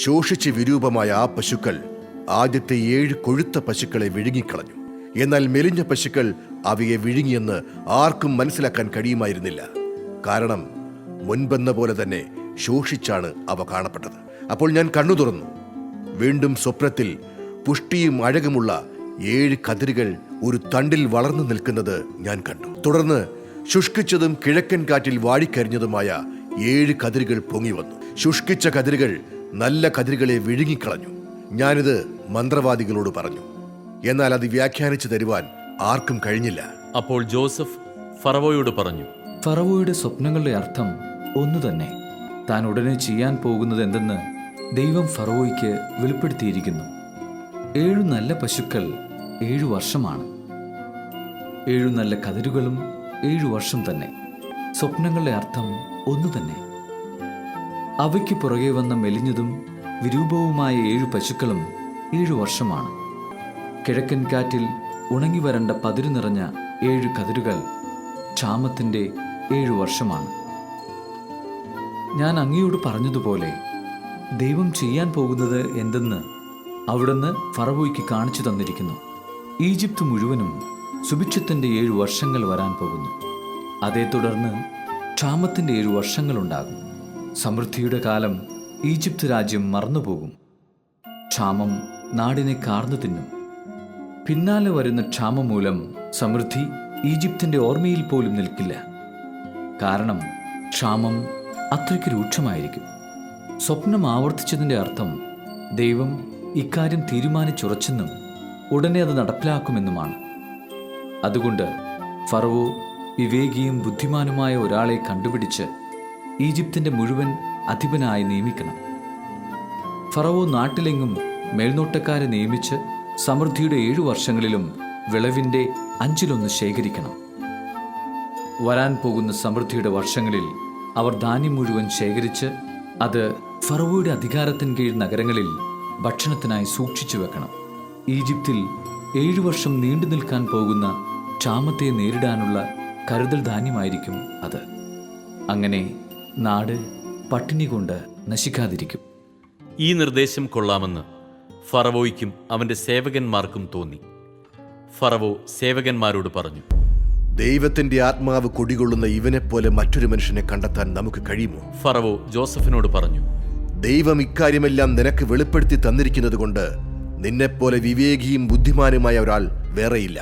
ശോഷിച്ച് വിരൂപമായ ആ പശുക്കൾ ആദ്യത്തെ 7 കൊഴുത്ത പശുക്കളെ വിഴുങ്ങിക്കളഞ്ഞു. എന്നാൽ മെലിഞ്ഞ പശുക്കൾ അവയെ വിഴുങ്ങിയെന്ന് ആർക്കും മനസ്സിലാക്കാൻ കഴിയുമായിരുന്നില്ല. കാരണം മുൻപെന്ന പോലെ തന്നെ ശോഷിച്ചാണ് അവ കാണപ്പെട്ടത്. അപ്പോൾ ഞാൻ കണ്ണു തുറന്നു. വീണ്ടും സ്വപ്നത്തിൽ പുഷ്ടിയും അഴകുമുള്ള 7 കതിരുകൾ ഒരു തണ്ടിൽ വളർന്നു നിൽക്കുന്നത് ഞാൻ കണ്ടു. തുടർന്ന് ശുഷ്കിച്ചതും കിഴക്കൻ കാറ്റിൽ വാടിക്കരിഞ്ഞതുമായ 7 കതിരുകൾ പൊങ്ങി വന്നു. ശുഷ്കിച്ച കതിരുകൾ നല്ല കതിരുകളെ വിഴുങ്ങിക്കളഞ്ഞു. ഞാനിത് മന്ത്രവാദികളോട് പറഞ്ഞു. എന്നാൽ അത് വ്യാഖ്യാനിച്ചു തരുവാൻ ആർക്കും കഴിഞ്ഞില്ല. അപ്പോൾ ജോസഫ് ഫറവോയോട് പറഞ്ഞു, ഫറവോയുടെ സ്വപ്നങ്ങളുടെ അർത്ഥം ഒന്നു തന്നെ. താൻ ഉടനെ ചെയ്യാൻ പോകുന്നത് എന്തെന്ന് ദൈവം ഫറവോയ്ക്ക് വെളിപ്പെടുത്തിയിരിക്കുന്നു. 7 നല്ല പശുക്കൾ 7 വർഷമാണ്. 7 നല്ല കതിരുകളും 7 വർഷം തന്നെ. സ്വപ്നങ്ങളുടെ അർത്ഥം ഒന്നു തന്നെ. അവയ്ക്ക് പുറകെ വന്ന മെലിഞ്ഞതും വിരൂപവുമായ 7 പശുക്കളും 7 വർഷമാണ്. കിഴക്കൻ കാറ്റിൽ ഉണങ്ങി വരണ്ട പതിരു നിറഞ്ഞ 7 കതിരുകൾ ക്ഷാമത്തിൻ്റെ 7 വർഷമാണ്. ഞാൻ അങ്ങയോട് പറഞ്ഞതുപോലെ ദൈവം ചെയ്യാൻ പോകുന്നത് എന്തെന്ന് അവിടുന്ന് ഫറവോയ്ക്ക് കാണിച്ചു തന്നിരിക്കുന്നു. ഈജിപ്ത് മുഴുവനും സുഭിക്ഷത്തിൻ്റെ 7 വർഷങ്ങൾ വരാൻ പോകുന്നു. അതേ തുടർന്ന് ക്ഷാമത്തിൻ്റെ 7 വർഷങ്ങളുണ്ടാകും. സമൃദ്ധിയുടെ കാലം ഈജിപ്ത് രാജ്യം മറന്നുപോകും. ക്ഷാമം നാടിനെ കാർന്നു തിന്നും. പിന്നാലെ വരുന്ന ക്ഷാമം മൂലം സമൃദ്ധി ഈജിപ്തിൻ്റെ ഓർമ്മയിൽ പോലും നിൽക്കില്ല. കാരണം ക്ഷാമം അത്രയ്ക്ക് രൂക്ഷമായിരിക്കും. സ്വപ്നം ആവർത്തിച്ചതിൻ്റെ അർത്ഥം ദൈവം ഇക്കാര്യം തീരുമാനിച്ചുറച്ചെന്നും ഉടനെ അത് നടപ്പിലാക്കുമെന്നുമാണ്. അതുകൊണ്ട് ഫറവോ വിവേകിയും ബുദ്ധിമാനുമായ ഒരാളെ കണ്ടുപിടിച്ച് ഈജിപ്തിൻ്റെ മുഴുവൻ അധിപനായി നിയമിക്കണം. ഫറവോ നാട്ടിലെങ്ങും മേൽനോട്ടക്കാരെ നിയമിച്ച് സമൃദ്ധിയുടെ 7 വർഷങ്ങളിലും വിളവിൻ്റെ 5-1 ശേഖരിക്കണം. വരാൻ പോകുന്ന സമൃദ്ധിയുടെ വർഷങ്ങളിൽ അവർ ധാന്യം മുഴുവൻ ശേഖരിച്ച് അത് ഫറവോയുടെ അധികാരത്തിന് കീഴ് നഗരങ്ങളിൽ ഭക്ഷണത്തിനായി സൂക്ഷിച്ചു വെക്കണം. ഈജിപ്തിൽ 7 വർഷം നീണ്ടു നിൽക്കാൻ പോകുന്ന ക്ഷാമത്തെ നേരിടാനുള്ള കരുതൽ ധാന്യമായിരിക്കും അത്. അങ്ങനെ നാട് പട്ടിണി കൊണ്ട് നശിക്കാതിരിക്കും. ഈ നിർദ്ദേശം കൊള്ളാമെന്ന് ഫറവോയ്ക്കും അവന്റെ സേവകന്മാർക്കും തോന്നി. ഫറവോ സേവകന്മാരോട് പറഞ്ഞു, ദൈവത്തിന്റെ ആത്മാവ് കുടികൊള്ളുന്ന ഇവനെപ്പോലെ മറ്റൊരു മനുഷ്യനെ കണ്ടെത്താൻ നമുക്ക് കഴിയുമോ? ഫറവോ ജോസഫിനോട് പറഞ്ഞു, ദൈവം ഇക്കാര്യമെല്ലാം നിനക്ക് വെളിപ്പെടുത്തി തന്നിരിക്കുന്നത് കൊണ്ട് നിന്നെപ്പോലെ വിവേകിയും ബുദ്ധിമാനുമായ ഒരാൾ വേറെയില്ല.